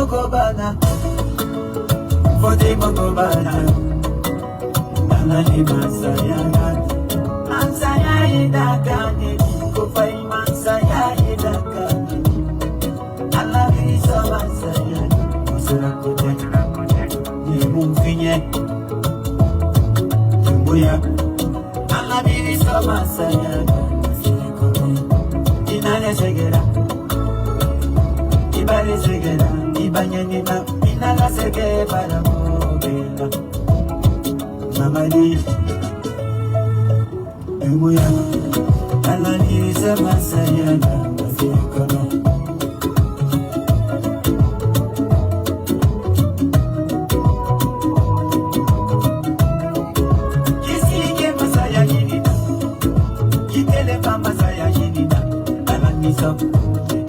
Mogobana, Fode Mogobana, Nalani Masaya, Mansaya Idakane, Kofai Mansaya Idakane, Alavi Samasaya, Musurakote, Yemufinye, Jumbuya, Alavi Samasaya, Inane Segera, Ibare Segera, Ibanyanina, Inala Sege para Mobila, Mamadi, Emuya, Alani Samasaya, Masikono.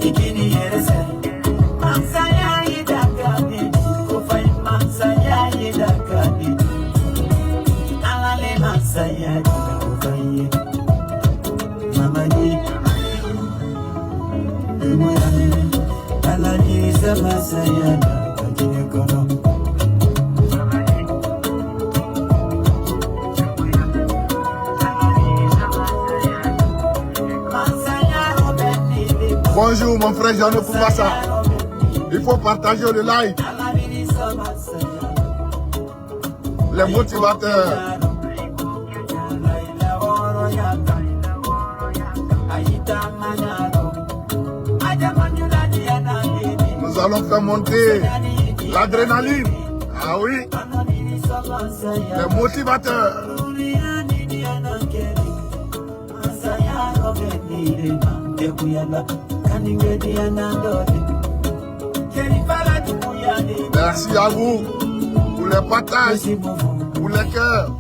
Ikini yerese Mansaya Idakane Kofai Mansaya Idakane Alale Mansaya Idakane Mamadi Emuya Alani Samasaya Idakane Kono. Bonjour mon frère Jeannot Koumbassa. Il faut partager le live. Les motivateurs. Nous allons faire monter l'adrénaline. Ah oui. Les motivateurs. Merci à vous pour les partages, pour les cœurs.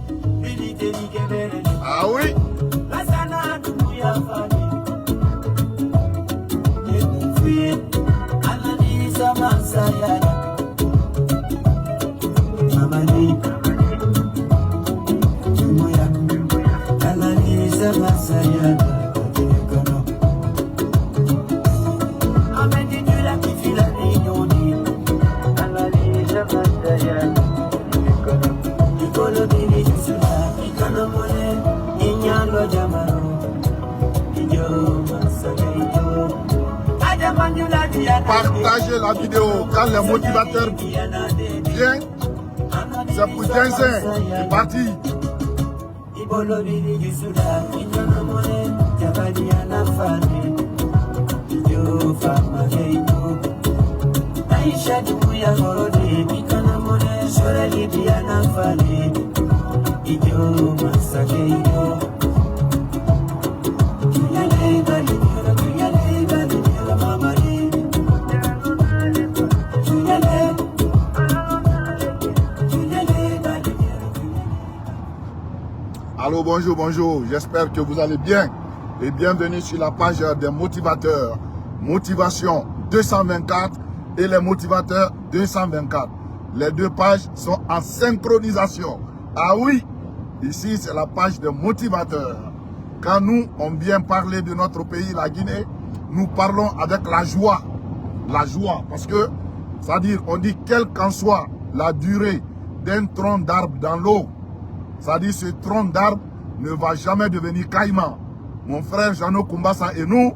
Ah oui. Partagez la vidéo quand les motivateurs viennent. C'est pour 15 ans. C'est parti. Allô, bonjour, bonjour. J'espère que vous allez bien et bienvenue sur la page des motivateurs. Motivation 224 et les motivateurs 224. Les deux pages sont en synchronisation. Ah oui, ici c'est la page des motivateurs. Quand nous, on vient parler de notre pays, la Guinée, nous parlons avec la joie. La joie, parce que, c'est-à-dire, on dit quelle qu'en soit la durée d'un tronc d'arbre dans l'eau, c'est-à-dire ce tronc d'arbre ne va jamais devenir caïman. Mon frère Jeannot Koumbassa et nous,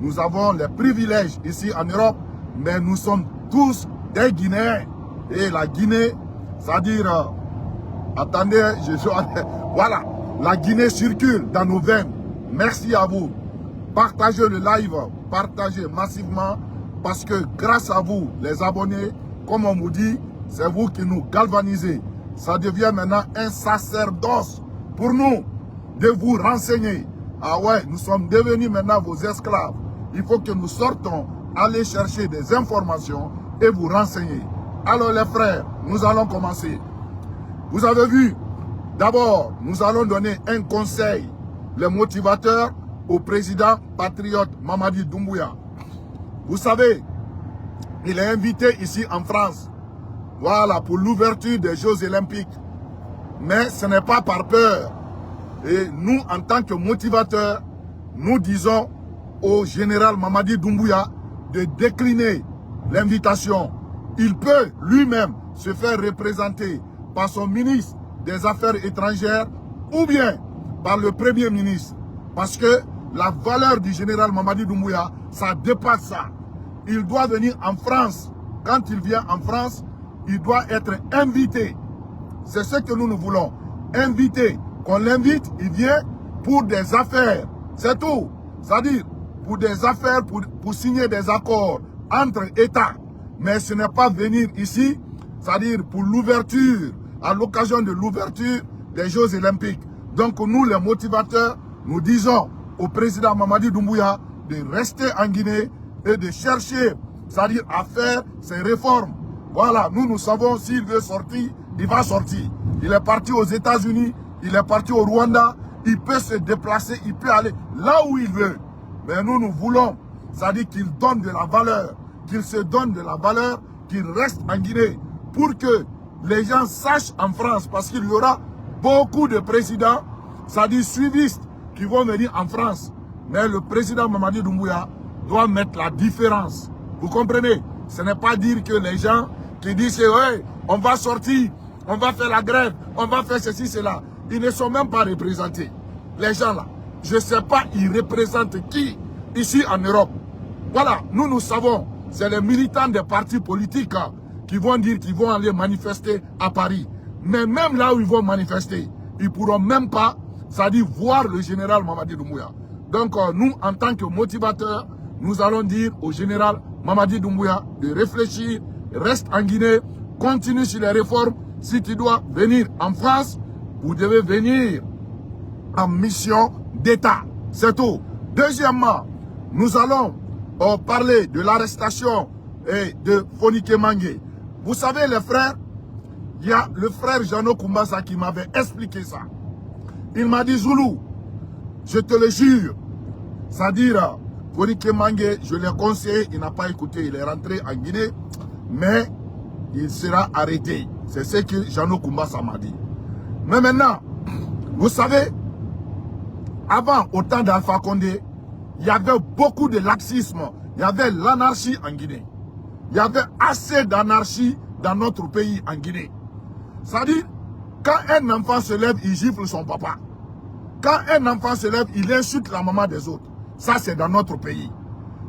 nous avons les privilèges ici en Europe, mais nous sommes tous des Guinéens. Et la Guinée, c'est-à-dire, attendez, voilà, la Guinée circule dans nos veines. Merci à vous. Partagez le live, partagez massivement, parce que grâce à vous, les abonnés, comme on vous dit, c'est vous qui nous galvanisez. Ça devient maintenant un sacerdoce pour nous de vous renseigner. Ah ouais, nous sommes devenus maintenant vos esclaves. Il faut que nous sortons, aller chercher des informations et vous renseigner. Alors les frères, nous allons commencer. Vous avez vu, d'abord, nous allons donner un conseil, les motivateurs, au président patriote Mamadi Doumbouya. Vous savez, il est invité ici en France. Voilà, pour l'ouverture des Jeux Olympiques. Mais ce n'est pas par peur. Et nous, en tant que motivateurs, nous disons au général Mamadi Doumbouya de décliner l'invitation. il peut lui-même se faire représenter par son ministre des Affaires étrangères ou bien par le Premier ministre. Parce que la valeur du général Mamadi Doumbouya, ça dépasse ça. Il doit venir en France. Quand il vient en France, il doit être invité. C'est ce que nous voulons. Invité. Qu'on l'invite, il vient pour des affaires. C'est tout. C'est-à-dire, pour des affaires, pour signer des accords entre États. Mais ce n'est pas venir ici, c'est-à-dire pour l'ouverture, à l'occasion de l'ouverture des Jeux Olympiques. Donc nous, les motivateurs, nous disons au président Mamadi Doumbouya de rester en Guinée et de chercher, c'est-à-dire à faire ses réformes. Voilà, nous savons s'il veut sortir, il va sortir. Il est parti aux États-Unis, il est parti au Rwanda, il peut se déplacer, il peut aller là où il veut. Mais nous voulons, c'est-à-dire qu'il donne de la valeur, qu'il se donne de la valeur, qu'il reste en Guinée pour que les gens sachent en France, parce qu'il y aura beaucoup de présidents, c'est-à-dire suivistes, qui vont venir en France. Mais le président Mamadi Doumbouya doit mettre la différence. Vous comprenez? Ce n'est pas dire que les gens qui disent ouais, on va sortir, on va faire la grève, on va faire ceci, cela. Ils ne sont même pas représentés. Les gens là, je ne sais pas, ils représentent qui ici en Europe. Voilà, nous savons, c'est les militants des partis politiques qui vont dire qu'ils vont aller manifester à Paris. Mais même là où ils vont manifester, ils ne pourront même pas, c'est-à-dire voir le général Mamadi Doumbouya. Donc nous, en tant que motivateurs, nous allons dire au général Mamadi Doumbouya de réfléchir, reste en Guinée, continue sur les réformes. Si tu dois venir en France, vous devez venir en mission d'État. C'est tout. Deuxièmement, nous allons parler de l'arrestation de Fonike Mangue. Vous savez les frères, il y a le frère Jano Kumbasa qui m'avait expliqué ça. Il m'a dit, Zoulou, je te le jure, c'est-à-dire, Fonike Mangue, je l'ai conseillé, il n'a pas écouté, il est rentré en Guinée, mais il sera arrêté. C'est ce que Jano Kumbasa m'a dit. Mais maintenant, vous savez, avant, au temps d'Alpha Condé, il y avait beaucoup de laxisme, il y avait l'anarchie en Guinée. Il y avait assez d'anarchie dans notre pays en Guinée. C'est-à-dire, quand un enfant se lève, il gifle son papa. Quand un enfant se lève, il insulte la maman des autres. Ça, c'est dans notre pays.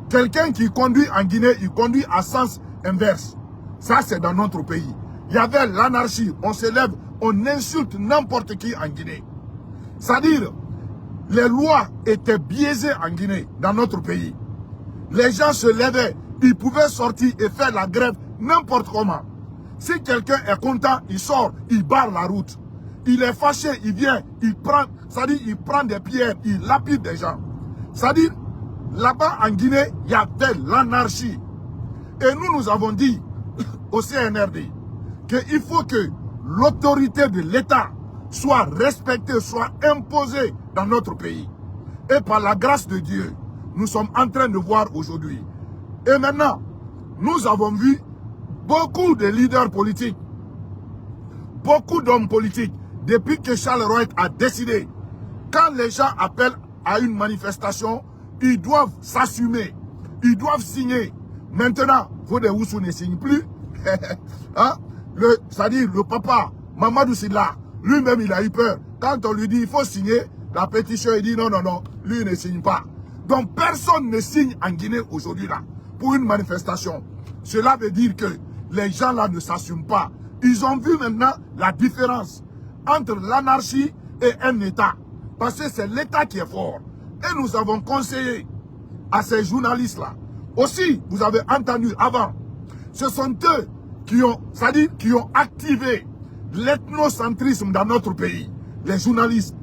Quelqu'un qui conduit en Guinée, il conduit à sens inverse. Ça, c'est dans notre pays. Il y avait l'anarchie. On se lève, on insulte n'importe qui en Guinée. C'est-à-dire, les lois étaient biaisées en Guinée, dans notre pays. Les gens se levaient, ils pouvaient sortir et faire la grève n'importe comment. Si quelqu'un est content, il sort, il barre la route. Il est fâché, il vient, il prend, c'est-à-dire il prend des pierres, il lapide des gens. C'est-à-dire, là-bas en Guinée, il y avait l'anarchie. Et nous avons dit au CNRD qu'il faut que l'autorité de l'État soit respectée, soit imposée dans notre pays. Et par la grâce de Dieu, nous sommes en train de voir aujourd'hui. Et maintenant, nous avons vu beaucoup de leaders politiques, beaucoup d'hommes politiques, depuis que Charles Roy a décidé, quand les gens appellent à une manifestation, ils doivent s'assumer, ils doivent signer. Maintenant, Fodé Oussou ne signe plus. Hein? C'est-à-dire le papa, Mamadou Sylla, lui-même il a eu peur. Quand on lui dit il faut signer la pétition, il dit non, non, non, lui il ne signe pas. Donc personne ne signe en Guinée aujourd'hui là, pour une manifestation. Cela veut dire que les gens là ne s'assument pas. Ils ont vu maintenant la différence entre l'anarchie et un État. Parce que c'est l'État qui est fort. Et nous avons conseillé à ces journalistes-là. Aussi, vous avez entendu avant, ce sont eux qui ont, c'est-à-dire qui ont activé l'ethnocentrisme dans notre pays, les journalistes.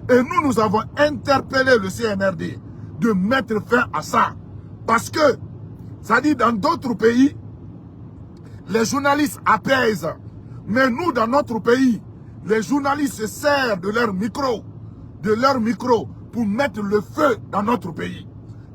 Et nous avons interpellé le CNRD de mettre fin à ça. Parce que, c'est-à-dire dans d'autres pays, les journalistes apaisent. Mais nous, dans notre pays, les journalistes se servent de leur micro pour mettre le feu dans notre pays.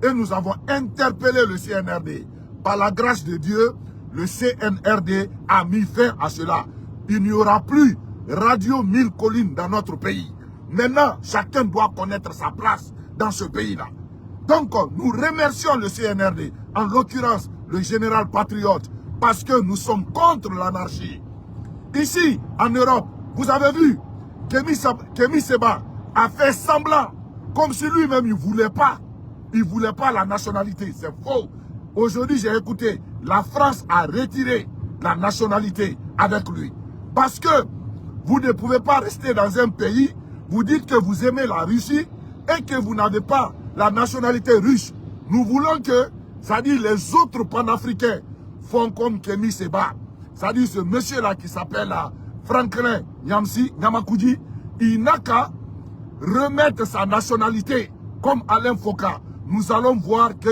Et nous avons interpellé le CNRD. Par la grâce de Dieu, le CNRD a mis fin à cela. Il n'y aura plus Radio 1000 collines dans notre pays. Maintenant, chacun doit connaître sa place dans ce pays-là. Donc, nous remercions le CNRD, en l'occurrence le général patriote, parce que nous sommes contre l'anarchie. Ici, en Europe, vous avez vu, Kémy Séba a fait semblant, comme si lui-même, il ne voulait pas la nationalité. C'est faux. Aujourd'hui, j'ai écouté, la France a retiré la nationalité avec lui. Parce que vous ne pouvez pas rester dans un pays, vous dites que vous aimez la Russie et que vous n'avez pas la nationalité russe. Nous voulons que, c'est-à-dire les autres panafricains font comme Kémy Séba. C'est-à-dire ce monsieur-là qui s'appelle Franklin Nyamakoudi, il n'a qu'à remettre sa nationalité comme Alain Foka. Nous allons voir que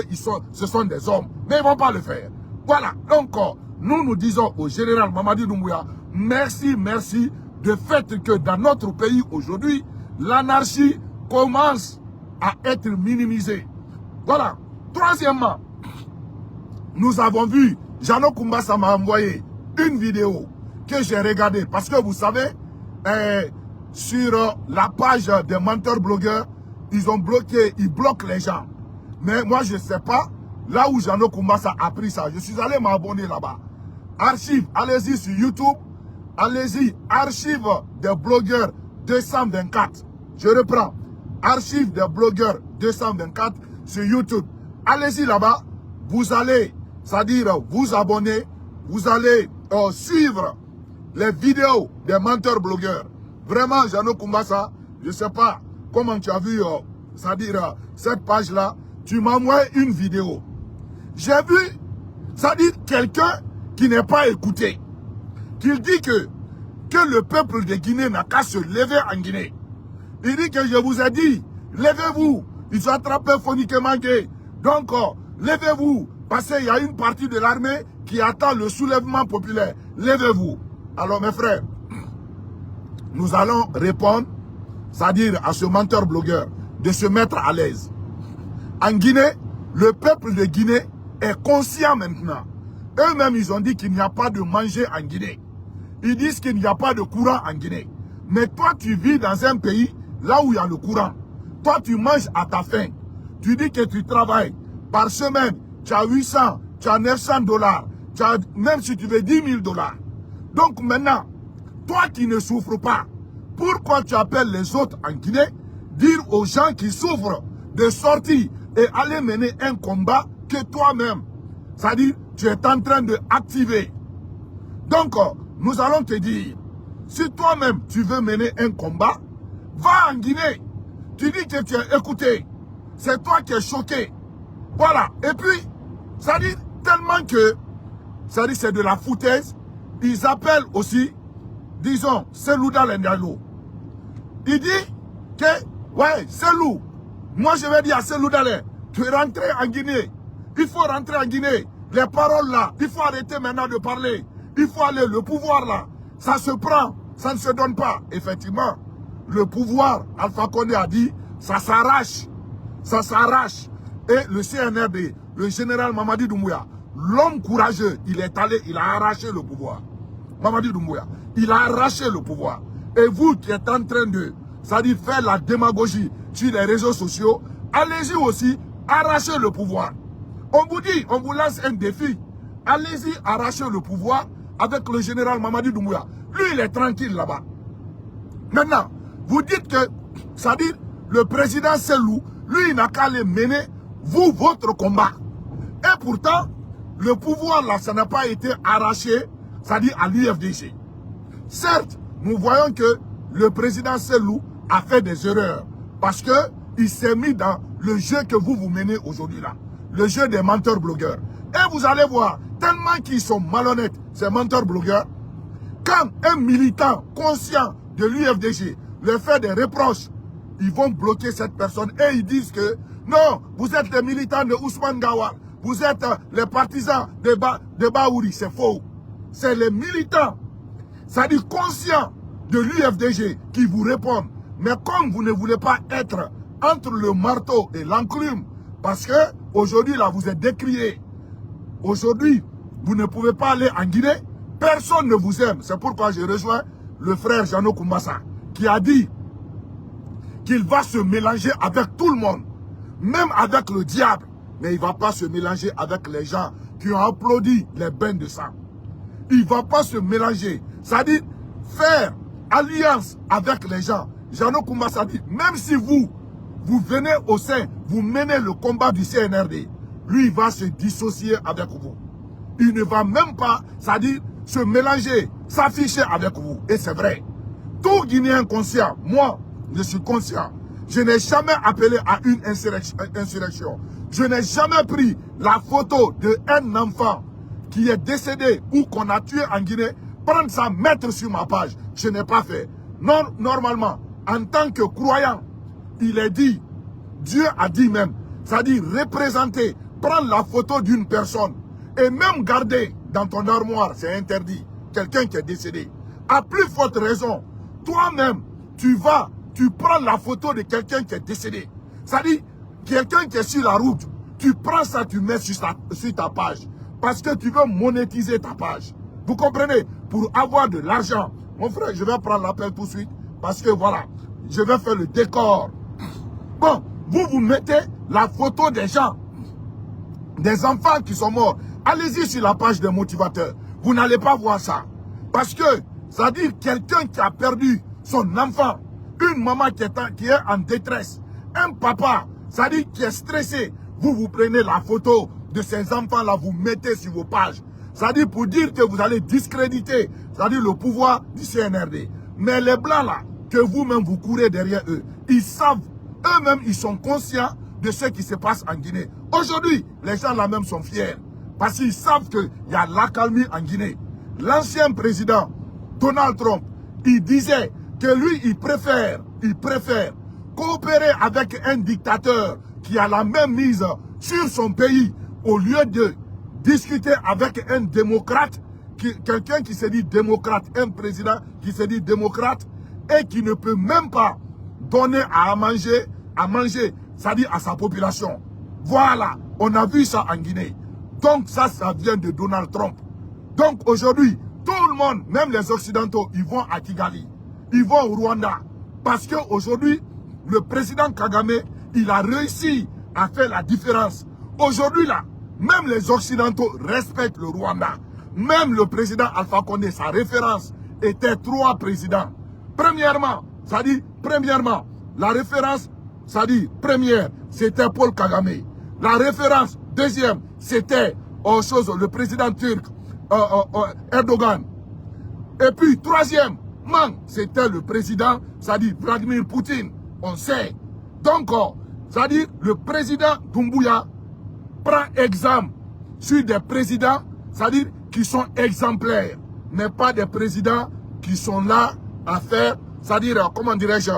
ce sont des hommes. Mais ils ne vont pas le faire. Voilà. Donc, nous disons au général Mamadi Doumbouya, merci de fait que dans notre pays aujourd'hui, l'anarchie commence à être minimisée. Voilà. Troisièmement, nous avons vu, Jano Kumbasa m'a envoyé une vidéo que j'ai regardée. Parce que vous savez, sur la page des menteurs blogueurs, ils bloquent les gens. Mais moi, je ne sais pas, là où Jano Kumbasa a pris ça, je suis allé m'abonner là-bas. Archive, allez-y sur YouTube, allez-y, archive des blogueurs 224. Je reprends, archive des blogueurs 224 sur YouTube. Allez-y là-bas, vous allez, c'est-à-dire vous abonner, vous allez suivre les vidéos des menteurs blogueurs. Vraiment, Jano Kumbasa, je ne sais pas comment tu as vu, c'est-à-dire cette page-là, tu m'as envoyé une vidéo. J'ai vu, c'est-à-dire quelqu'un qui n'est pas écouté, qui dit que le peuple de Guinée n'a qu'à se lever en Guinée. Il dit que je vous ai dit, levez-vous, ils ont attrapé Fonike Mangue. Donc, levez-vous, parce qu'il y a une partie de l'armée qui attend le soulèvement populaire. Levez-vous. Alors, mes frères, nous allons répondre, c'est-à-dire à ce menteur blogueur, de se mettre à l'aise. En Guinée, le peuple de Guinée est conscient maintenant. Eux-mêmes, ils ont dit qu'il n'y a pas de manger en Guinée. Ils disent qu'il n'y a pas de courant en Guinée. Mais toi, tu vis dans un pays là où il y a le courant. Toi, tu manges à ta faim. Tu dis que tu travailles. Par semaine, tu as 800, tu as 900 dollars. Même si tu veux 10 000 dollars. Donc maintenant, toi qui ne souffres pas, pourquoi tu appelles les autres en Guinée, dire aux gens qui souffrent de sortir et aller mener un combat que toi-même, c'est-à-dire, tu es en train de activer. Donc, nous allons te dire, si toi-même tu veux mener un combat, va en Guinée. Tu dis que tu es écouté. C'est toi qui es choqué. Voilà. Et puis, ça dit tellement que, ça dit c'est de la foutaise. Ils appellent aussi, disons, Selouda Lendalo. Il dit que, ouais, Selou, moi je vais dire à Selouda, tu es rentré en Guinée. Il faut rentrer en Guinée. Les paroles là, il faut arrêter maintenant de parler. Il faut aller, le pouvoir là, ça se prend, ça ne se donne pas. Effectivement, le pouvoir, Alpha Condé a dit, ça s'arrache. Ça s'arrache. Et le CNRD, le général Mamadi Doumbouya, l'homme courageux, il est allé, il a arraché le pouvoir. Mamadi Doumbouya, il a arraché le pouvoir. Et vous qui êtes en train de, c'est-à-dire faire la démagogie sur les réseaux sociaux, allez-y aussi, arrachez le pouvoir. On vous dit, on vous lance un défi. Allez-y, arrachez le pouvoir avec le général Mamadi Doumbouya. Lui, il est tranquille là-bas. Maintenant, vous dites que, c'est-à-dire, le président Selou, lui, il n'a qu'à aller mener, vous, votre combat. Et pourtant, le pouvoir là, ça n'a pas été arraché, c'est-à-dire à l'UFDG. Certes, nous voyons que le président Selou a fait des erreurs. Parce que il s'est mis dans le jeu que vous menez aujourd'hui là. Le jeu des menteurs blogueurs. Et vous allez voir, tellement qu'ils sont malhonnêtes, ces menteurs blogueurs, quand un militant conscient de l'UFDG leur fait des reproches, ils vont bloquer cette personne et ils disent que non, vous êtes les militants de Ousmane Gawal, vous êtes les partisans de Baouri. C'est faux. C'est les militants, c'est-à-dire conscients de l'UFDG qui vous répondent. Mais comme vous ne voulez pas être entre le marteau et l'enclume, parce que aujourd'hui là vous êtes décriés, aujourd'hui vous ne pouvez pas aller en Guinée, personne ne vous aime. C'est pourquoi je rejoins le frère Jano Kumbasa qui a dit qu'il va se mélanger avec tout le monde, même avec le diable, mais il ne va pas se mélanger avec les gens qui ont applaudi les bains de sang. il ne va pas se mélanger. C'est-à-dire faire alliance avec les gens. Jeannot Koumba ça dit, même si vous venez au sein, vous menez le combat du CNRD, lui il va se dissocier avec vous. Il ne va même pas, c'est-à-dire se mélanger, s'afficher avec vous. Et c'est vrai. Tout Guinéen conscient, moi, je suis conscient. Je n'ai jamais appelé à une insurrection. Je n'ai jamais pris la photo d'un enfant qui est décédé ou qu'on a tué en Guinée, prendre ça, mettre sur ma page. Je n'ai pas fait. Non, normalement, en tant que croyant, il est dit, Dieu a dit même, c'est-à-dire représenter, prendre la photo d'une personne et même garder dans ton armoire, c'est interdit, quelqu'un qui est décédé. À plus forte raison, toi-même, tu prends la photo de quelqu'un qui est décédé. C'est-à-dire, quelqu'un qui est sur la route, tu prends ça, tu mets sur ta page. Parce que tu veux monétiser ta page. Vous comprenez? Pour avoir de l'argent. Mon frère, je vais prendre l'appel tout de suite. Parce que voilà, je vais faire le décor. Bon, vous mettez la photo des gens, des enfants qui sont morts. Allez-y sur la page des motivateurs. Vous n'allez pas voir ça. Parce que, c'est-à-dire quelqu'un qui a perdu son enfant, une maman qui est en détresse, un papa, c'est-à-dire qui est stressé, vous prenez la photo de ces enfants-là, vous mettez sur vos pages. C'est-à-dire pour dire que vous allez discréditer, c'est-à-dire le pouvoir du CNRD. Mais les blancs là, que vous-même vous courez derrière eux, ils savent, eux-mêmes ils sont conscients de ce qui se passe en Guinée. Aujourd'hui, les gens là même sont fiers. Parce qu'ils savent qu'il y a l'accalmie en Guinée. L'ancien président, Donald Trump, il disait que lui, il préfère coopérer avec un dictateur qui a la même mise sur son pays au lieu de discuter avec un démocrate, quelqu'un qui se dit démocrate, un président qui se dit démocrate et qui ne peut même pas donner à manger, c'est-à-dire à sa population. Voilà, on a vu ça en Guinée. Donc ça vient de Donald Trump. Donc aujourd'hui, tout le monde, même les Occidentaux, ils vont à Kigali, ils vont au Rwanda. Parce qu'aujourd'hui, le président Kagame, il a réussi à faire la différence. Aujourd'hui là, même les Occidentaux respectent le Rwanda. Même le président Alpha Condé, sa référence était 3 présidents. Premièrement, la référence, première, c'était Paul Kagame. La référence, deuxième, c'était le président turc, Erdogan. Et puis, troisième, c'était le président, Vladimir Poutine. On sait. Donc, le président Doumbouya prend exemple sur des présidents, qui sont exemplaires, mais pas des présidents qui sont là à faire, comment dirais-je,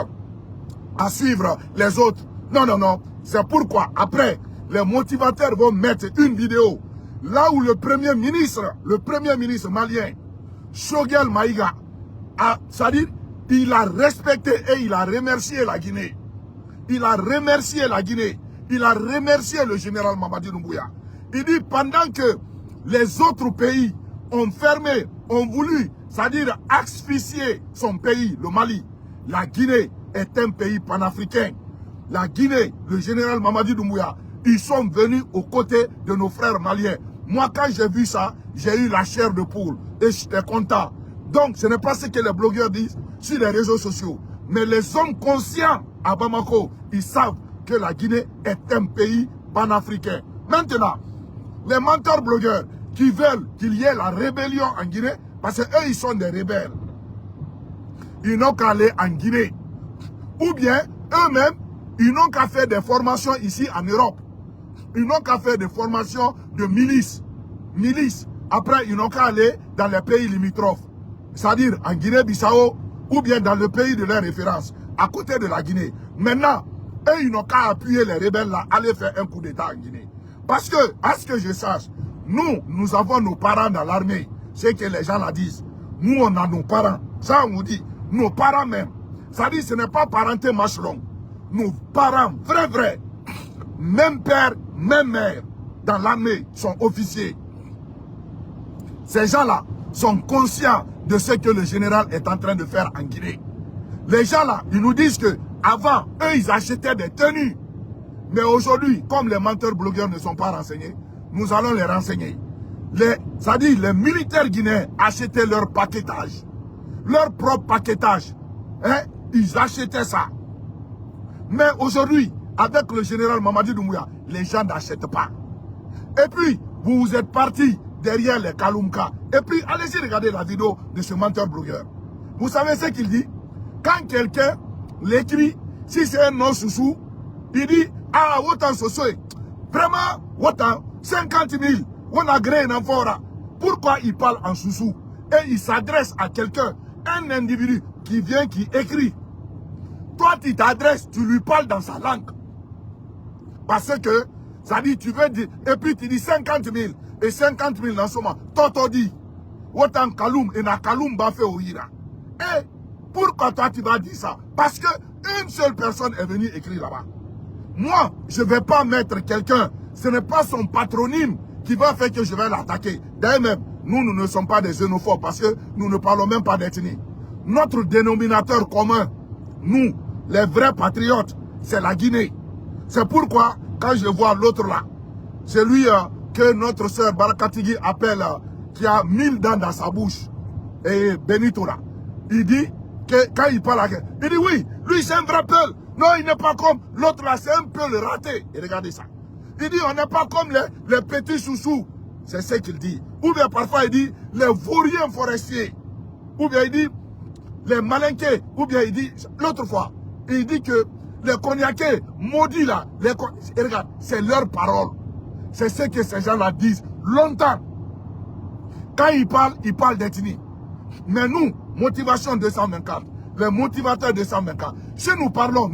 à suivre les autres. Non, non, non. C'est pourquoi, après, les motivateurs vont mettre une vidéo, là où le premier ministre malien, Choguel Maïga, il a respecté et il a remercié la Guinée. Il a remercié la Guinée. Il a remercié le général Mamadi Doumbouya. Il dit pendant que les autres pays ont fermé, ont voulu, asphyxier son pays, le Mali, la Guinée est un pays panafricain. La Guinée, le général Mamadi Doumbouya, ils sont venus aux côtés de nos frères maliens. Moi, quand j'ai vu ça, j'ai eu la chair de poule et j'étais content. Donc, ce n'est pas ce que les blogueurs disent sur les réseaux sociaux. Mais les hommes conscients à Bamako, ils savent que la Guinée est un pays panafricain. Maintenant, les menteurs blogueurs qui veulent qu'il y ait la rébellion en Guinée, parce qu'eux, ils sont des rebelles. Ils n'ont qu'à aller en Guinée. Ou bien, eux-mêmes, ils n'ont qu'à faire des formations ici en Europe. Ils n'ont qu'à faire des formations de milices. Après, ils n'ont qu'à aller dans les pays limitrophes. C'est-à-dire en Guinée-Bissau ou bien dans le pays de leur référence, à côté de la Guinée. Maintenant, eux, ils n'ont qu'à appuyer les rebelles là, aller faire un coup d'État en Guinée. Parce que, à ce que je sache, nous avons nos parents dans l'armée. C'est que les gens la disent. Nous, on a nos parents. Ça, on nous dit. Nos parents même. Ça dit, ce n'est pas parenté machelon. Nos parents, vrai. Même père, même mère, dans l'armée, sont officiers. Ces gens-là sont conscients de ce que le général est en train de faire en Guinée. Les gens-là, ils nous disent que avant, eux, ils achetaient des tenues. Mais aujourd'hui, comme les menteurs blogueurs ne sont pas renseignés, nous allons les renseigner. les militaires guinéens achetaient leur paquetage. Leur propre paquetage. Hein? Ils achetaient ça. Mais aujourd'hui, avec le général Mamadi Doumbouya, les gens n'achètent pas. Et puis, vous êtes partis derrière les Kalumka. Et puis, allez-y regarder la vidéo de ce menteur blogueur. Vous savez ce qu'il dit? Quand quelqu'un l'écrit, si c'est un non-soussou, il dit, ah, autant sosoé. Vraiment, autant, 50 000, on a créé un enfant. Pourquoi il parle en soussou? Et il s'adresse à quelqu'un, un individu qui vient, qui écrit. Toi, tu t'adresses, tu lui parles dans sa langue. Parce que, ça dit, tu veux dire, et puis tu dis 50 000, et 50 000 dans ce moment, Toto dit, autant Kaloum, et na Kaloum va faire Ouira. Et pourquoi toi tu vas dire ça? Parce que une seule personne est venue écrire là-bas. Moi, je ne vais pas mettre quelqu'un, ce n'est pas son patronyme qui va faire que je vais l'attaquer. D'ailleurs même, nous ne sommes pas des xénophobes parce que nous ne parlons même pas d'ethnie. Notre dénominateur commun, nous, les vrais patriotes, c'est la Guinée. C'est pourquoi, quand je vois l'autre là, celui que notre sœur Barakatigi appelle, qui a 1000 dents dans sa bouche, et Benito là, il dit que quand il parle à quelqu'un, il dit oui, lui c'est un vrai peul. Non, il n'est pas comme l'autre là, c'est un peul raté. Et regardez ça. Il dit on n'est pas comme les petits sous-sous. C'est ce qu'il dit. Ou bien parfois il dit les vauriens forestiers. Ou bien il dit les malinqués. Ou bien il dit, l'autre fois, il dit que les cognaqués maudits là, et regarde, c'est leur parole. C'est ce que ces gens-là disent longtemps. Quand ils parlent d'ethnie. Mais nous, motivation 224, les motivateurs 224, si nous parlons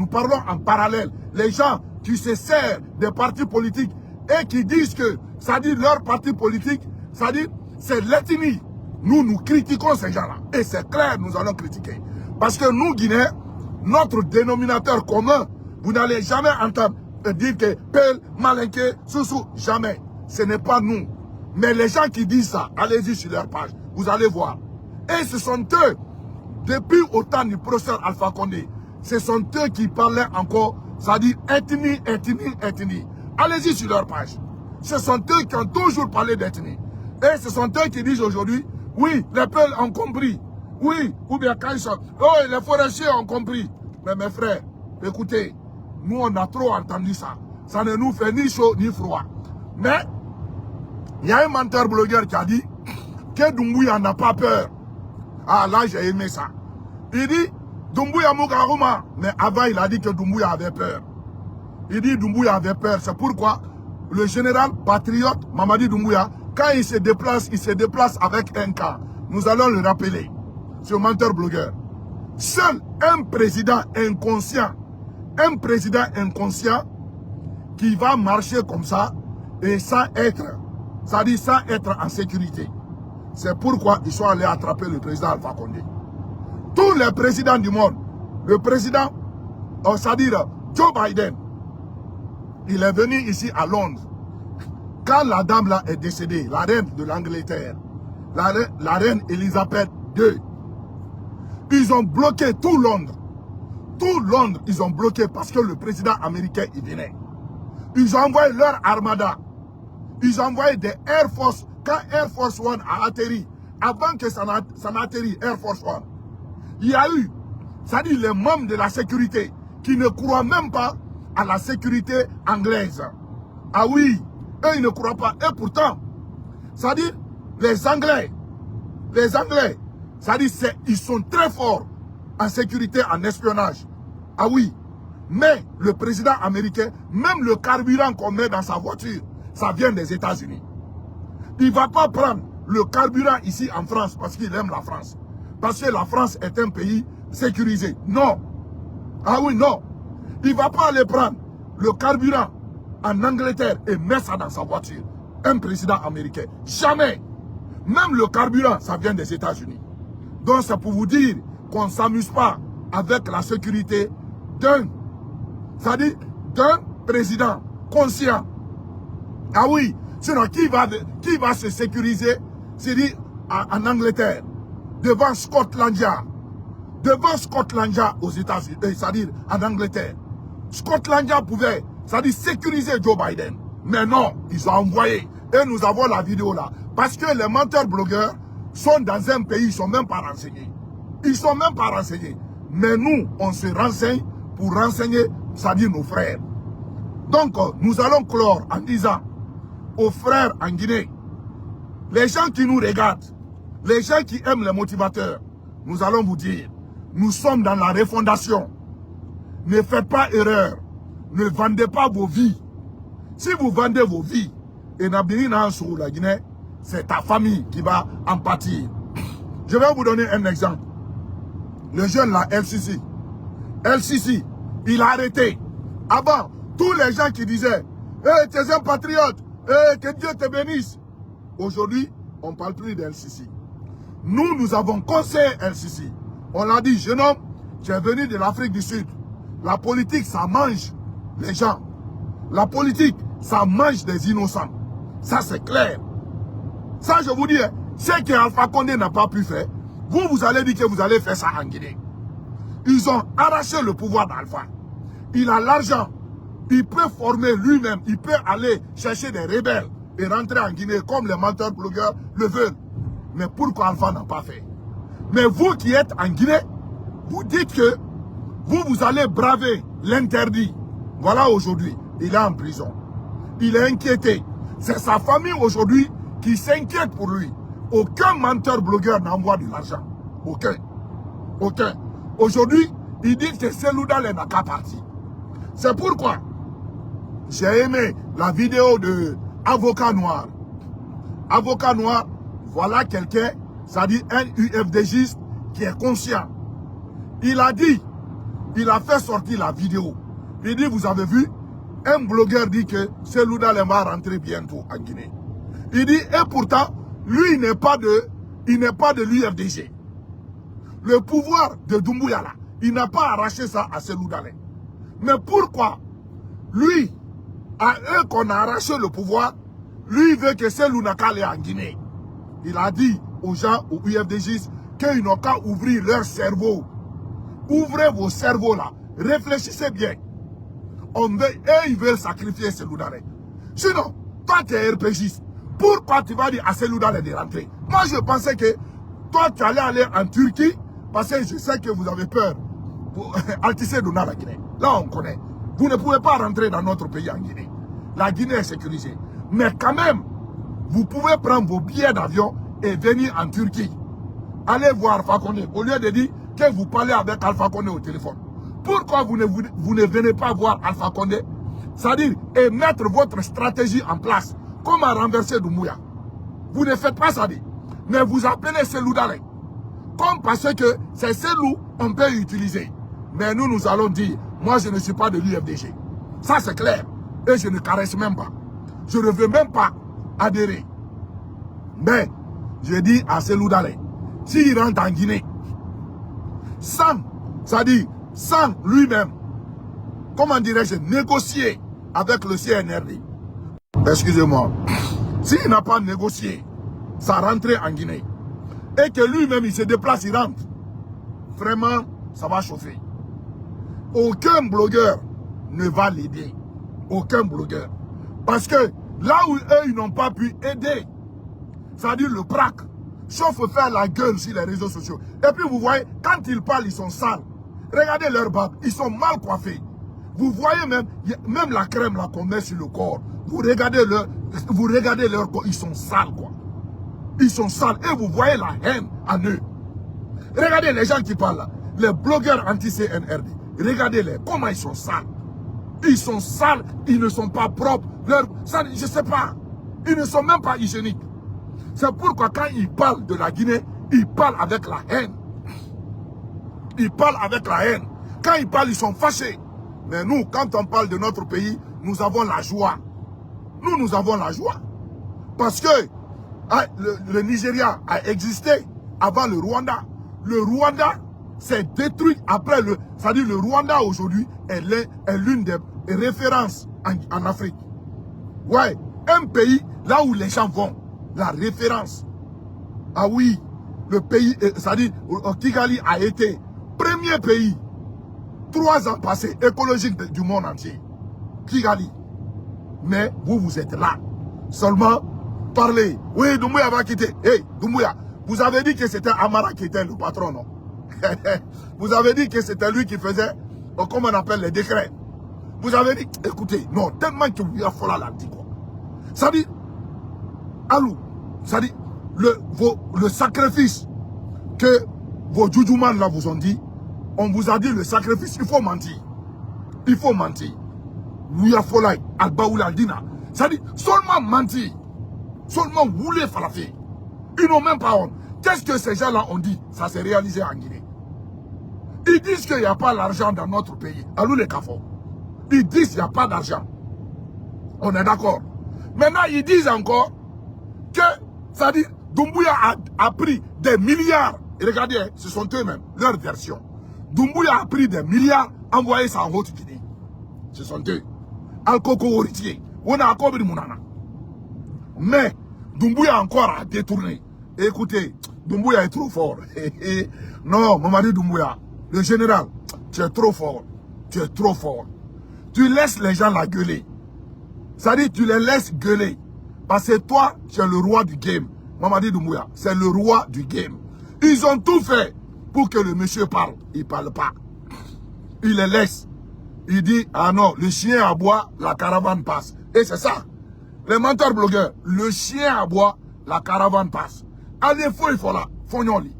en parallèle. Les gens qui se servent des partis politiques et qui disent que, ça dit leur parti politique, ça dit c'est l'ethnie. Nous critiquons ces gens-là. Et c'est clair, nous allons critiquer. Parce que nous, Guinéens, notre dénominateur commun, vous n'allez jamais entendre dire que Pel, Malinké, Soussou, jamais. Ce n'est pas nous. Mais les gens qui disent ça, allez-y sur leur page, vous allez voir. Et ce sont eux, depuis au temps du professeur Alpha Condé, ce sont eux qui parlaient encore, ça dit ethnie, ethnie, ethnie. Allez-y sur leur page. Ce sont eux qui ont toujours parlé d'ethnie. Et ce sont eux qui disent aujourd'hui, oui, les peuples ont compris. Oui, ou bien quand ils sont, oh, les forestiers ont compris. Mais mes frères, écoutez, nous on a trop entendu ça. Ça ne nous fait ni chaud ni froid. Mais, il y a un menteur blogueur qui a dit que Doumbouya n'a pas peur. Ah là, j'ai aimé ça. Il dit, Doumbouya Moukarouma. Mais avant, il a dit que Doumbouya avait peur. Il dit Doumbouya avait peur. C'est pourquoi le général patriote Mamadi Doumbouya, quand il se déplace avec un cas. Nous allons le rappeler. Ce menteur blogueur. Seul un président inconscient qui va marcher comme ça et sans être, ça dit sans être en sécurité. C'est pourquoi ils sont allés attraper le président Alpha Condé. Tous les présidents du monde, le président, c'est-à-dire Joe Biden, il est venu ici à Londres. Quand la dame là est décédée, la reine de l'Angleterre, la reine Elisabeth II, ils ont bloqué tout Londres. Tout Londres, ils ont bloqué parce que le président américain, il venait. Ils ont envoyé leur armada. Ils ont envoyé des Air Force. Quand Air Force One a atterri, avant que ça n'atterrit Air Force One, il y a eu, ça dit les membres de la sécurité qui ne croient même pas à la sécurité anglaise. Ah oui, eux ils ne croient pas. Et pourtant, ça dit les Anglais, ça dit ils sont très forts en sécurité, en espionnage. Ah oui, mais le président américain, même le carburant qu'on met dans sa voiture, ça vient des États-Unis. Il ne va pas prendre le carburant ici en France parce qu'il aime la France. Parce que la France est un pays sécurisé. Non. Ah oui, non. Il ne va pas aller prendre le carburant en Angleterre et mettre ça dans sa voiture. Un président américain. Jamais. Même le carburant, ça vient des États-Unis. Donc c'est pour vous dire qu'on ne s'amuse pas avec la sécurité d'un président conscient. Ah oui. Sinon, qui va se sécuriser, c'est dit, en Angleterre, devant Scotland Yard. Devant Scotland Yard aux États-Unis, c'est-à-dire en Angleterre. Scotland Yard pouvait, c'est-à-dire sécuriser Joe Biden. Mais non, ils ont envoyé. Et nous avons la vidéo là. Parce que les menteurs blogueurs sont dans un pays, ils ne sont même pas renseignés. Ils ne sont même pas renseignés. Mais nous, on se renseigne pour renseigner, c'est-à-dire nos frères. Donc, nous allons clore en disant aux frères en Guinée, les gens qui nous regardent, les gens qui aiment les motivateurs, nous allons vous dire, nous sommes dans la refondation. Ne faites pas erreur. Ne vendez pas vos vies. Si vous vendez vos vies, et n'abîmez sur la Guinée, c'est ta famille qui va en pâtir. Je vais vous donner un exemple. Le jeune là, LCC. LCC, il a arrêté. Avant, tous les gens qui disaient, hey, tu es un patriote, hey, que Dieu te bénisse. Aujourd'hui, on ne parle plus d'LCC. Nous avons conseillé LCC. On l'a dit, jeune homme, tu es venu de l'Afrique du Sud. La politique, ça mange les gens. La politique, ça mange des innocents. Ça, c'est clair. Ça, je vous dis, ce que Alpha Condé n'a pas pu faire, vous allez dire que vous allez faire ça en Guinée. Ils ont arraché le pouvoir d'Alpha. Il a l'argent. Il peut former lui-même. Il peut aller chercher des rebelles et rentrer en Guinée comme les menteurs blogueurs le veulent. Mais pourquoi Alpha n'a pas fait? Mais vous qui êtes en Guinée, vous dites que vous allez braver l'interdit. Voilà aujourd'hui, il est en prison. Il est inquiété. C'est sa famille aujourd'hui qui s'inquiète pour lui. Aucun menteur blogueur n'envoie de l'argent. Aucun. Aucun. Aujourd'hui, il dit que Selouda n'a qu'à partir. C'est pourquoi j'ai aimé la vidéo de Avocat Noir. Avocat Noir, voilà quelqu'un, ça dit un UFDGiste qui est conscient. Il a dit, il a fait sortir la vidéo. Il dit, vous avez vu, un blogueur dit que Selouda va rentrer bientôt en Guinée. Il dit, et pourtant, lui, il n'est pas de l'UFDG. Le pouvoir de Doumbouya, là, il n'a pas arraché ça à Selouda. Mais pourquoi, lui, à eux qu'on a arraché le pouvoir, lui, il veut que Selouda aille en Guinée. Il a dit aux gens, aux UFDG, qu'ils n'ont qu'à ouvrir leur cerveau. Ouvrez vos cerveaux là. Réfléchissez bien. Ils veulent sacrifier Selouda. Sinon, toi tu es RPGiste. Pourquoi tu vas dire à Selouda de rentrer? Moi je pensais que toi tu allais aller en Turquie parce que je sais que vous avez peur pour Altisé Dona la Guinée. Là on connaît. Vous ne pouvez pas rentrer dans notre pays en Guinée. La Guinée est sécurisée. Mais quand même, vous pouvez prendre vos billets d'avion et venir en Turquie. Allez voir Alpha Condé. Au lieu de dire que vous parlez avec Alpha Condé au téléphone. Pourquoi vous ne venez pas voir Alpha Condé? C'est-à-dire, et mettre votre stratégie en place. Comment renverser Doumbouya? Vous ne faites pas ça. Mais vous appelez Selouda. Comme parce que c'est Selou on peut utiliser. Mais nous allons dire, moi je ne suis pas de l'UFDG. Ça c'est clair. Et je ne caresse même pas. Je ne veux même pas adhérer. Mais, je dis à Selouda, s'il rentre en Guinée, sans, c'est-à-dire, sans lui-même, comment dirais-je, négocier avec le CNRD. Excusez-moi. S'il n'a pas négocié sa rentrée en Guinée, et que lui-même il se déplace, il rentre, vraiment, ça va chauffer. Aucun blogueur ne va l'aider. Aucun blogueur. Parce que là où eux, ils n'ont pas pu aider, c'est-à-dire le PRAC, sauf faire la gueule sur les réseaux sociaux. Et puis vous voyez, quand ils parlent, ils sont sales. Regardez leur barbe, ils sont mal coiffés. Vous voyez même la crème là qu'on met sur le corps. Vous regardez leur corps, ils sont sales quoi. Ils sont sales et vous voyez la haine en eux. Regardez les gens qui parlent là, les blogueurs anti-CNRD. Regardez-les, comment ils sont sales. Ils sont sales, ils ne sont pas propres. Je ne sais pas, ils ne sont même pas hygiéniques. C'est pourquoi quand ils parlent de la Guinée, ils parlent avec la haine. Ils parlent avec la haine. Quand ils parlent, ils sont fâchés. Mais nous, quand on parle de notre pays, nous avons la joie. Nous avons la joie. Parce que le Nigeria a existé avant le Rwanda. Le Rwanda s'est détruit après le... C'est-à-dire le Rwanda aujourd'hui est l'une des références en Afrique. Ouais, un pays là où les gens vont. La référence. Ah oui, le pays, c'est-à-dire Kigali a été premier pays 3 ans passés écologique du monde entier. Kigali. Mais vous êtes là. Seulement, parler. Oui, Doumbouya va quitter. Hey, Doumbouya, vous avez dit que c'était Amara qui était le patron, non? Vous avez dit que c'était lui qui faisait, comment on appelle, les décrets. Vous avez dit, écoutez, non, tellement que vous avez fait la dit quoi. Ça dit, Alou, ça dit, le sacrifice que vos djoudjoumans là vous ont dit, on vous a dit le sacrifice, il faut mentir. Il faut mentir. Louia Folay, Albaoula Dina. Ça dit, seulement mentir. Seulement rouler falafel. Ils n'ont même pas honte. Qu'est-ce que ces gens-là ont dit? Ça s'est réalisé en Guinée. Ils disent qu'il n'y a pas l'argent dans notre pays. Alou les Kafo. Ils disent qu'il n'y a pas d'argent. On est d'accord. Maintenant, ils disent encore que, ça dit, Doumbouya a pris des milliards. Et regardez, hein, ce sont eux-mêmes, leur version. Doumbouya a pris des milliards, envoyé ça en Haute-Guinée. Ce sont eux. Al-Koko Oritier. On a encore du Mounana. Mais, Doumbouya encore a détourné. Écoutez, Doumbouya est trop fort. Non, Mamadi Doumbouya, le général, tu es trop fort. Tu es trop fort. Tu laisses les gens la gueuler. Ça dit, tu les laisses gueuler. Parce que toi, tu es le roi du game. Mamadi Doumbouya, c'est le roi du game. Ils ont tout fait pour que le monsieur parle. Il ne parle pas. Il les laisse. Il dit, ah non, le chien aboie, la caravane passe. Et c'est ça. Les menteurs blogueurs, le chien aboie, la caravane passe. Allez, il faut là, fognoli.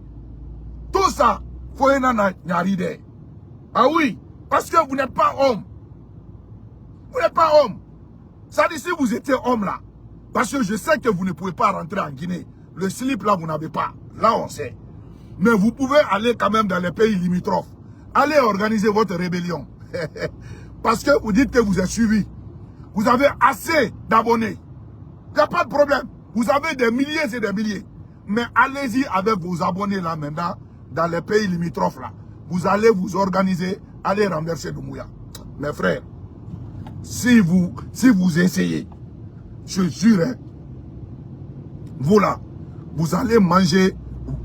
Tout ça, faut y Ah oui, parce que vous n'êtes pas homme. Vous n'êtes pas homme. Ça dit, si vous étiez homme là, parce que je sais que vous ne pouvez pas rentrer en Guinée. Le slip là, vous n'avez pas. Là, on sait. Mais vous pouvez aller quand même dans les pays limitrophes. Allez organiser votre rébellion. Parce que vous dites que vous êtes suivi. Vous avez assez d'abonnés. Il n'y a pas de problème. Vous avez des milliers et des milliers. Mais allez-y avec vos abonnés là maintenant, dans les pays limitrophes là. Vous allez vous organiser, allez renverser Doumbouya. Mes frères, si vous essayez, je jure, hein, vous là, vous allez manger,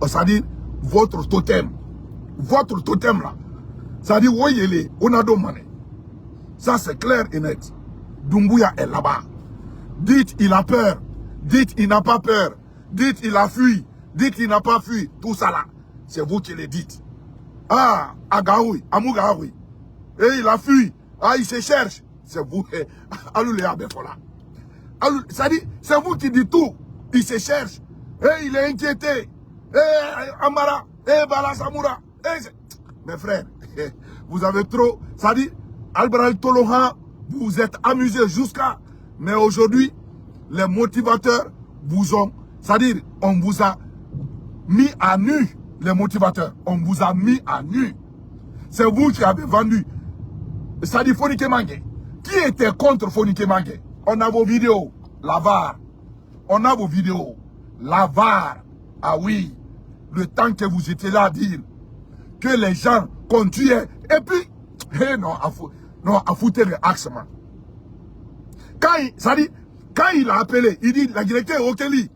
c'est-à-dire votre totem. Votre totem là. C'est-à-dire, voyez-les, on a demandé. Ça c'est clair et net. Doumbouya est là-bas. Dites il a peur. Dites il n'a pas peur. Dites il a fui. Dites il n'a pas fui. Tout ça là, c'est vous qui le dites. Ah, Agaoui, Amougaoui. Et il a fui. Ah, il se cherche. C'est vous. Alou les Abefola. Ça dit, c'est vous qui dites tout. Il se cherche. Et il est inquiété. Et Amara. Et Bala Samoura. Mes frères, vous avez trop. Ça dit, Albral Tolohan, vous êtes amusés jusqu'à. Mais aujourd'hui, les motivateurs vous ont. C'est-à-dire, on vous a mis à nu. Les motivateurs, on vous a mis à nu. C'est vous qui avez vendu. Ça dit Fonike Mange. Qui était contre Fonike Mange? On a vos vidéos. La VAR. On a vos vidéos. La VAR. Ah oui. Le temps que vous étiez là à dire que les gens qu'on tuait. Et puis, non, à foutre le axe, man. Quand il a appelé, il dit la directeur est Okeli.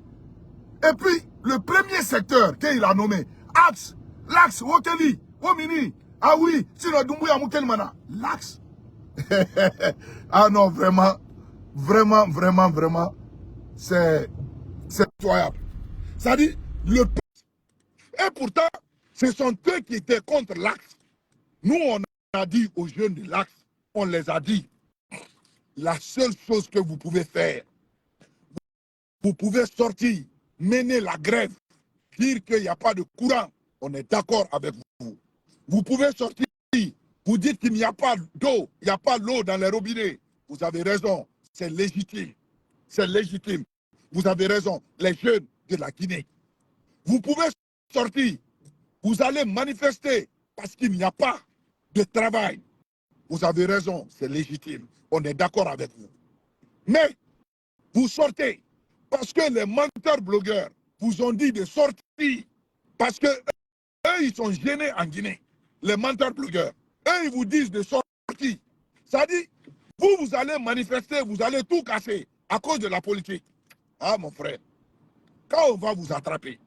Et puis, le premier secteur qu'il a nommé, l'axe, Okeli, Omini. Ah oui, sinon Doumbouya Moukelmana. L'axe. Ah non, vraiment, c'est incroyable. Ça dit, et pourtant, ce sont eux qui étaient contre l'axe. Nous, on a dit aux jeunes de l'axe, on les a dit, la seule chose que vous pouvez faire, vous pouvez sortir, mener la grève, dire qu'il n'y a pas de courant, on est d'accord avec vous. Vous pouvez sortir, vous dites qu'il n'y a pas d'eau, il n'y a pas d'eau dans les robinets. Vous avez raison, c'est légitime. C'est légitime. Vous avez raison, les jeunes de la Guinée. Vous pouvez sortir, vous allez manifester parce qu'il n'y a pas de travail. Vous avez raison, c'est légitime. On est d'accord avec vous. Mais vous sortez parce que les menteurs blogueurs vous ont dit de sortir. Parce que eux, ils sont gênés en Guinée. Les menteurs blogueurs. Eux, ils vous disent de sortir. Ça dit, vous allez manifester, vous allez tout casser à cause de la politique. Ah, mon frère, quand on va vous attraper,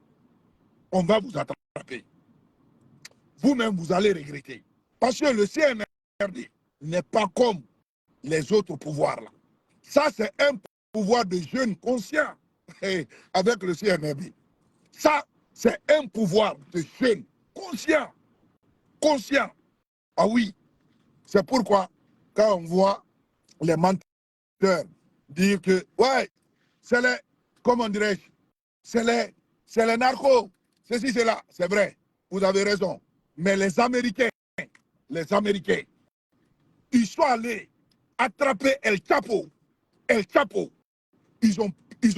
on va vous attraper. Vous-même, vous allez regretter. Parce que le CNRD n'est pas comme les autres pouvoirs là. Ça, c'est un pouvoir de jeunes conscients. avec le CNRD. Ça, c'est un pouvoir de jeunes conscient. Conscient. Ah oui, c'est pourquoi, quand on voit les menteurs dire que, ouais, c'est les, comment dirais-je, c'est les narcos, ceci, cela, c'est vrai, vous avez raison. Mais les Américains, ils sont allés attraper El Chapo. El Chapo, ils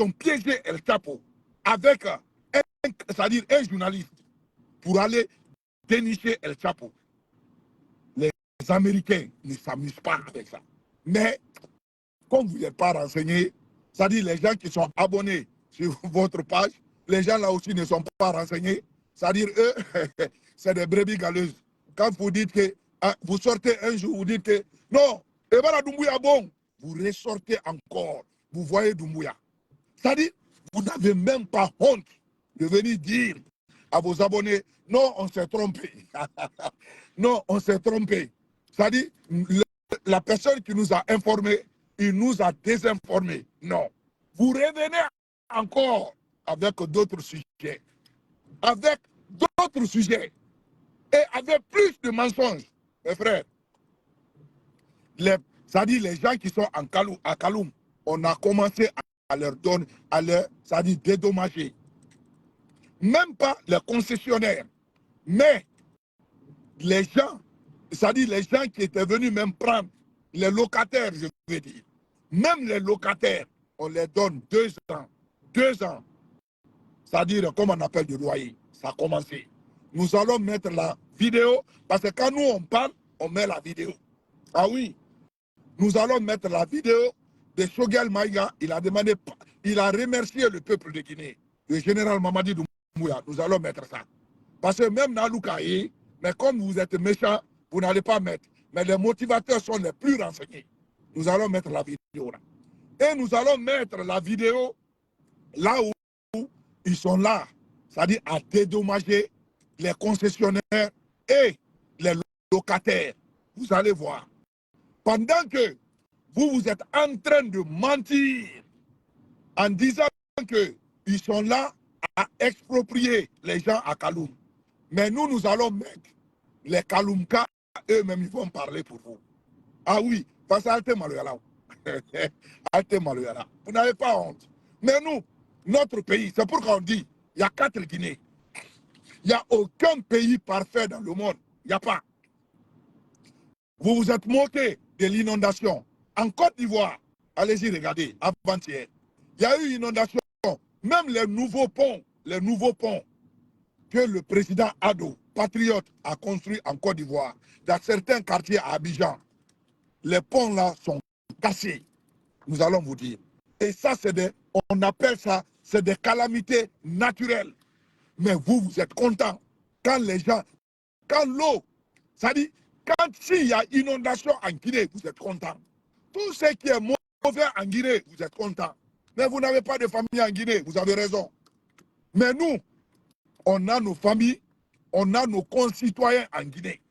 ont piégé El Chapo avec c'est-à-dire un journaliste pour aller dénicher El Chapo. Les Américains ne s'amusent pas avec ça. Mais comme vous n'êtes pas renseigné, c'est-à-dire les gens qui sont abonnés sur votre page, les gens là aussi ne sont pas renseignés, c'est-à-dire eux, c'est des brebis galeuses. Quand vous dites que, vous sortez un jour, vous dites que, non, et voilà Doumbouya bon, vous ressortez encore, vous voyez Doumbouya. C'est-à-dire, vous n'avez même pas honte de venir dire à vos abonnés, non, on s'est trompé. Non, on s'est trompé. C'est-à-dire, la personne qui nous a informés, il nous a désinformés. Non. Vous revenez encore avec d'autres sujets. Avec d'autres sujets. Et avec plus de mensonges. Mes frères, c'est-à-dire les gens qui sont à Kaloum, on a commencé à leur donner, c'est-à-dire dédommager. Même pas les concessionnaires, mais les gens, c'est-à-dire les gens qui étaient venus même prendre les locataires, je veux dire. Même les locataires, on les donne 2 ans. 2 ans. C'est-à-dire, comme on appelle du loyer. Ça a commencé. Nous allons mettre la vidéo, parce que quand nous on parle, on met la vidéo. Ah oui. Nous allons mettre la vidéo de Choguel Maïga. Il a demandé, il a remercié le peuple de Guinée. Le général Mamadi Doumbouya. Nous allons mettre ça. Parce que même Naloukaï, mais comme vous êtes méchants, vous n'allez pas mettre. Mais les motivateurs sont les plus renseignés. Nous allons mettre la vidéo là. Et nous allons mettre la vidéo là où ils sont là. C'est-à-dire à dédommager les concessionnaires et les locataires. Vous allez voir. Pendant que vous êtes en train de mentir en disant qu'ils sont là à exproprier les gens à Kaloum. Mais nous allons mettre les Kaloumka, eux-mêmes, ils vont parler pour vous. Ah oui, parce que Alte Maloyala. Alte Maloyala. Vous n'avez pas honte. Mais nous, notre pays, c'est pourquoi on dit, il y a 4 Guinées. Il n'y a aucun pays parfait dans le monde. Il n'y a pas. Vous vous êtes moqué de l'inondation. En Côte d'Ivoire, allez-y regarder, avant-hier, il y a eu une inondation. Même les nouveaux ponts que le président Ado, patriote, a construit en Côte d'Ivoire, dans certains quartiers à Abidjan, les ponts là sont cassés. Nous allons vous dire. Et ça, on appelle ça, c'est des calamités naturelles. Mais vous êtes contents. Quand les gens, quand l'eau, ça dit, quand s'il y a inondation en Guinée, vous êtes contents. Tout ce qui est mauvais en Guinée, vous êtes contents. Mais vous n'avez pas de famille en Guinée, vous avez raison. Mais nous, on a nos familles, on a nos concitoyens en Guinée.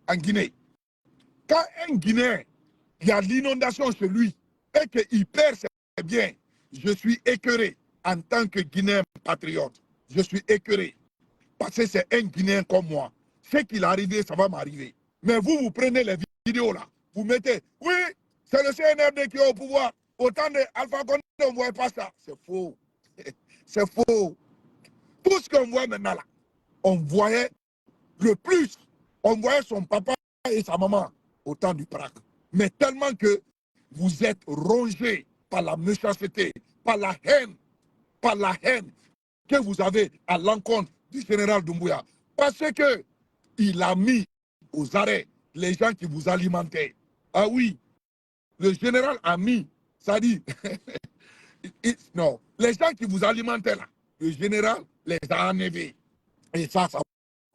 En Guinée. Quand un Guinéen, il y a l'inondation chez lui et qu'il perd ses biens, je suis écœuré en tant que Guinéen patriote. Je suis écœuré. Parce que c'est un Guinéen comme moi. Ce qui est arrivé, ça va m'arriver. Mais vous prenez les vidéos là, vous mettez, oui, c'est le CNRD qui est au pouvoir. Autant de Alpha Condé, on ne voit pas ça. C'est faux. C'est faux. Tout ce qu'on voit maintenant là, on voyait le plus, on voyait son papa et sa maman au temps du PRAC. Mais tellement que vous êtes rongés par la méchanceté, par la haine que vous avez à l'encontre du général Doumbouya. Parce que il a mis aux arrêts les gens qui vous alimentaient. Ah oui, le général a mis, ça dit, non, les gens qui vous alimentaient là, le général les a enlevés. Et ça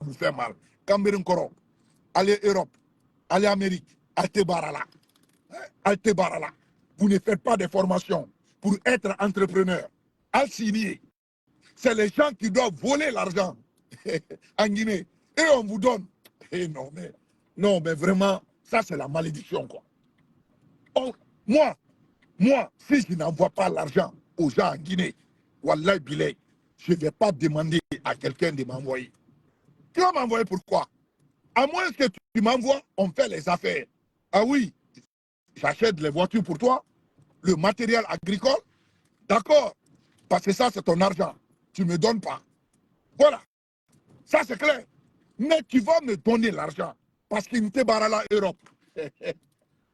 vous fait mal. Cameroun Koro, allez Europe, allez Amérique, allez Barala. Allez Barala. Vous ne faites pas de formation pour être entrepreneur. À signer. C'est les gens qui doivent voler l'argent en Guinée. Et on vous donne. Et non, mais vraiment, ça c'est la malédiction, quoi. Moi, si je n'envoie pas l'argent aux gens en Guinée, Wallahi Bilay, je ne vais pas demander à quelqu'un de m'envoyer. Tu vas m'envoyer pourquoi? À moins que tu m'envoies, on fait les affaires. Ah oui, j'achète les voitures pour toi, le matériel agricole, d'accord, parce que ça c'est ton argent, tu ne me donnes pas. Voilà, ça c'est clair. Mais tu vas me donner l'argent, parce qu'il te barre la Europe.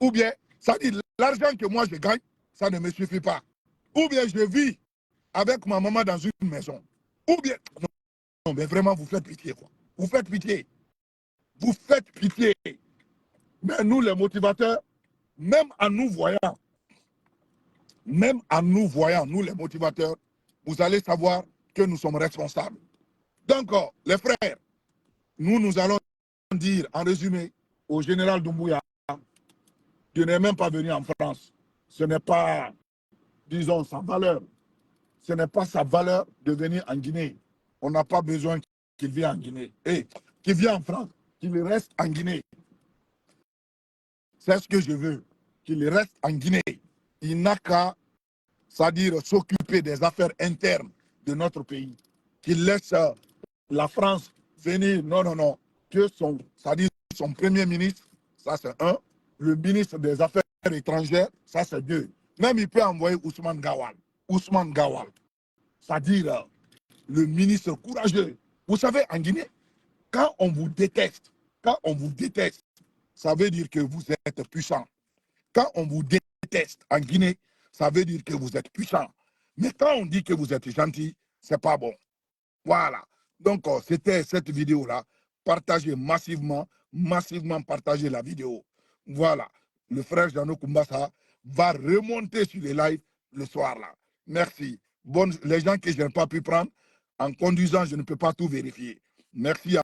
Ou bien, ça dit l'argent que moi je gagne, ça ne me suffit pas. Ou bien je vis avec ma maman dans une maison. Ou bien, non mais vraiment vous faites pitié quoi. Vous faites pitié. Vous faites pitié. Mais nous les motivateurs, même en nous voyant, nous les motivateurs, vous allez savoir que nous sommes responsables. Donc, les frères, nous allons dire en résumé au général Doumbouya, qui n'est même pas venu en France. Ce n'est pas, disons, sa valeur. Ce n'est pas sa valeur de venir en Guinée. On n'a pas besoin qu'il vienne en Guinée. Et qu'il vienne en France, qu'il reste en Guinée. C'est ce que je veux, qu'il reste en Guinée. Il n'a qu'à, c'est-à-dire s'occuper des affaires internes de notre pays. Qu'il laisse la France venir, non, que c'est-à-dire son premier ministre, ça c'est un, le ministre des Affaires étrangères, ça c'est deux. Même il peut envoyer Ousmane Gawal, c'est-à-dire le ministre courageux. Vous savez, en Guinée, quand on vous déteste, ça veut dire que vous êtes puissant. Quand on vous déteste en Guinée, ça veut dire que vous êtes puissant. Mais quand on dit que vous êtes gentil, c'est pas bon. Voilà. Donc, c'était cette vidéo-là. Partagez massivement partagez la vidéo. Voilà. Le frère Jeannot Koumbassa va remonter sur les lives le soir là. Merci. Les gens que je n'ai pas pu prendre, en conduisant, je ne peux pas tout vérifier. Merci à